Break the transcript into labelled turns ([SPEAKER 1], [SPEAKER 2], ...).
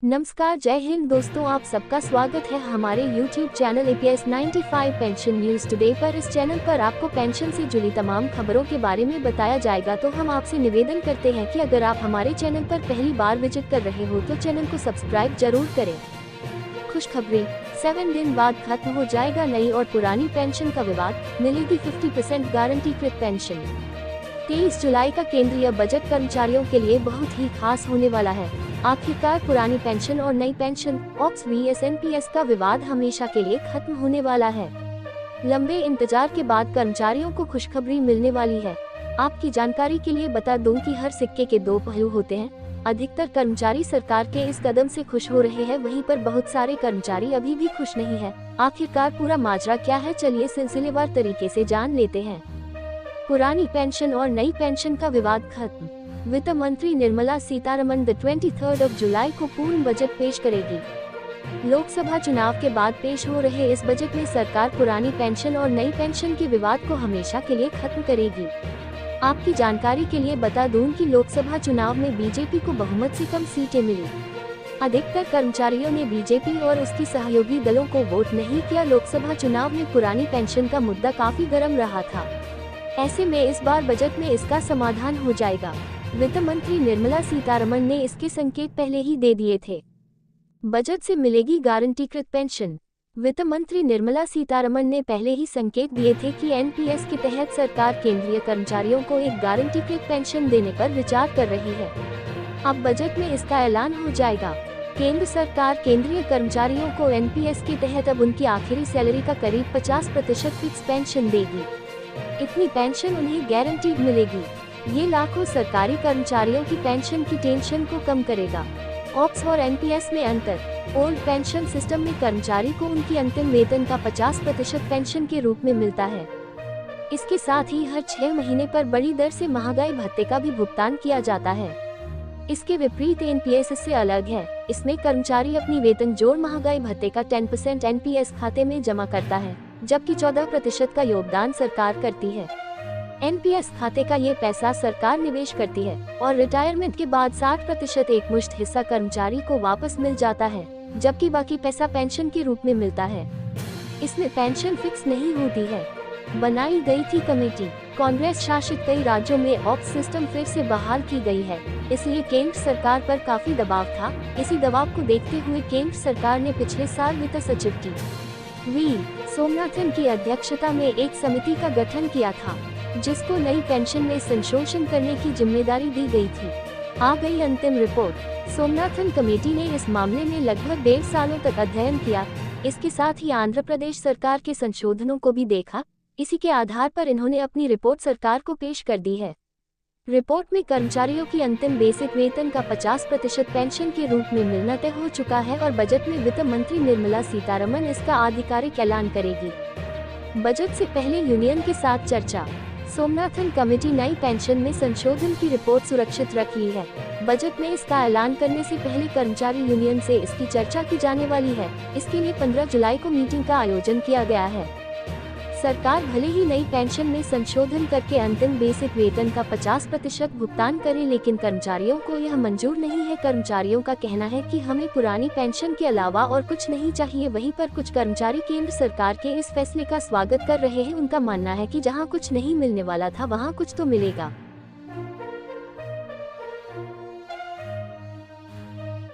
[SPEAKER 1] नमस्कार, जय हिंद दोस्तों, आप सबका स्वागत है हमारे YouTube channel APS 95 pension news today पर। इस चैनल पर आपको पेंशन से जुड़ी तमाम खबरों के बारे में बताया जाएगा। तो हम आपसे निवेदन करते हैं कि अगर आप हमारे चैनल पर पहली बार विजिट कर रहे हो तो चैनल को सब्सक्राइब जरूर करें। खुशखबरी, 7 दिन बाद खत्म हो जाएगा नई और पुरानी पेंशन का विवाद, मिलेगी 50% गारंटीकृत पेंशन। 23 जुलाई का केंद्रीय बजट कर्मचारियों के लिए बहुत ही खास होने वाला है। आखिरकार पुरानी पेंशन और नई पेंशन ऑप्स vs NPS का विवाद हमेशा के लिए खत्म होने वाला है। लंबे इंतजार के बाद कर्मचारियों को खुशखबरी मिलने वाली है। आपकी जानकारी के लिए बता दूं कि हर सिक्के के दो पहलू होते हैं। अधिकतर कर्मचारी सरकार के इस कदम से खुश हो रहे हैं, वहीं पर बहुत सारे कर्मचारी अभी भी खुश नहीं है। आखिरकार पूरा माजरा क्या है, चलिए सिलसिलेवार तरीके से जान लेते हैं। पुरानी पेंशन और नई पेंशन का विवाद खत्म। वित्त मंत्री निर्मला सीतारमण 23 जुलाई को पूर्ण बजट पेश करेगी। लोकसभा चुनाव के बाद पेश हो रहे इस बजट में सरकार पुरानी पेंशन और नई पेंशन के विवाद को हमेशा के लिए खत्म करेगी। आपकी जानकारी के लिए बता दूं कि लोकसभा चुनाव में बीजेपी को बहुमत से कम सीटें मिली। अधिकतर कर्मचारियों ने बीजेपी और उसकी सहयोगी दलों को वोट नहीं किया। लोकसभा चुनाव में पुरानी पेंशन का मुद्दा काफी गर्म रहा था। ऐसे में इस बार बजट में इसका समाधान हो जाएगा। वित्त मंत्री निर्मला सीतारमण ने इसके संकेत पहले ही दे दिए थे। बजट से मिलेगी गारंटीकृत पेंशन। वित्त मंत्री निर्मला सीतारमण ने पहले ही संकेत दिए थे कि NPS के तहत सरकार केंद्रीय कर्मचारियों को एक गारंटीकृत पेंशन देने पर विचार कर रही है। अब बजट में इसका ऐलान हो जाएगा। केंद्र सरकार केंद्रीय कर्मचारियों को NPS के तहत अब उनकी आखिरी सैलरी का करीब 50% फिक्स पेंशन देगी। इतनी पेंशन उन्हें गारंटीड मिलेगी। ये लाखों सरकारी कर्मचारियों की पेंशन की टेंशन को कम करेगा। ऑप्स और NPS में अंतर। ओल्ड पेंशन सिस्टम में कर्मचारी को उनकी अंतिम वेतन का 50% पेंशन के रूप में मिलता है। इसके साथ ही हर 6 महीने पर बड़ी दर से महंगाई भत्ते का भी भुगतान किया जाता है। इसके विपरीत NPS इससे अलग है। इसमें कर्मचारी अपनी वेतन जोड़ महंगाई भत्ते का 10% NPS खाते में जमा करता है, जबकि 14% का योगदान सरकार करती है। NPS खाते का ये पैसा सरकार निवेश करती है और रिटायरमेंट के बाद 60% एक मुश्त हिस्सा कर्मचारी को वापस मिल जाता है, जबकि बाकी पैसा पेंशन के रूप में मिलता है। इसमें पेंशन फिक्स नहीं होती है। बनाई गई थी कमेटी। कांग्रेस शासित कई राज्यों में ऑप्स सिस्टम फिर से बहाल की गई है, इसलिए केंद्र सरकार पर काफी दबाव था। इसी दबाव को देखते हुए केंद्र सरकार ने पिछले साल वित्त सचिव वी सोमनाथन की अध्यक्षता में एक समिति का गठन किया था, जिसको नई पेंशन में संशोधन करने की जिम्मेदारी दी गई थी। आ गई अंतिम रिपोर्ट। सोमनाथन कमेटी ने इस मामले में लगभग 1.5 सालों तक अध्ययन किया। इसके साथ ही आंध्र प्रदेश सरकार के संशोधनों को भी देखा। इसी के आधार पर इन्होंने अपनी रिपोर्ट सरकार को पेश कर दी है। रिपोर्ट में कर्मचारियों की अंतिम बेसिक वेतन का 50% पेंशन के रूप में मिलना तय हो चुका है और बजट में वित्त मंत्री निर्मला सीतारमण इसका आधिकारिक ऐलान करेगी। बजट से पहले यूनियन के साथ चर्चा। सोमनाथन कमेटी नई पेंशन में संशोधन की रिपोर्ट सुरक्षित रख ली है। बजट में इसका ऐलान करने से पहले कर्मचारी यूनियन से इसकी चर्चा की जाने वाली है। इसके लिए 15 जुलाई को मीटिंग का आयोजन किया गया है। सरकार भले ही नई पेंशन में संशोधन करके अंतिम बेसिक वेतन का 50% भुगतान करे, लेकिन कर्मचारियों को यह मंजूर नहीं है। कर्मचारियों का कहना है कि हमें पुरानी पेंशन के अलावा और कुछ नहीं चाहिए। वहीं पर कुछ कर्मचारी केंद्र सरकार के इस फैसले का स्वागत कर रहे हैं। उनका मानना है कि जहां कुछ नहीं मिलने वाला था वहां कुछ तो मिलेगा।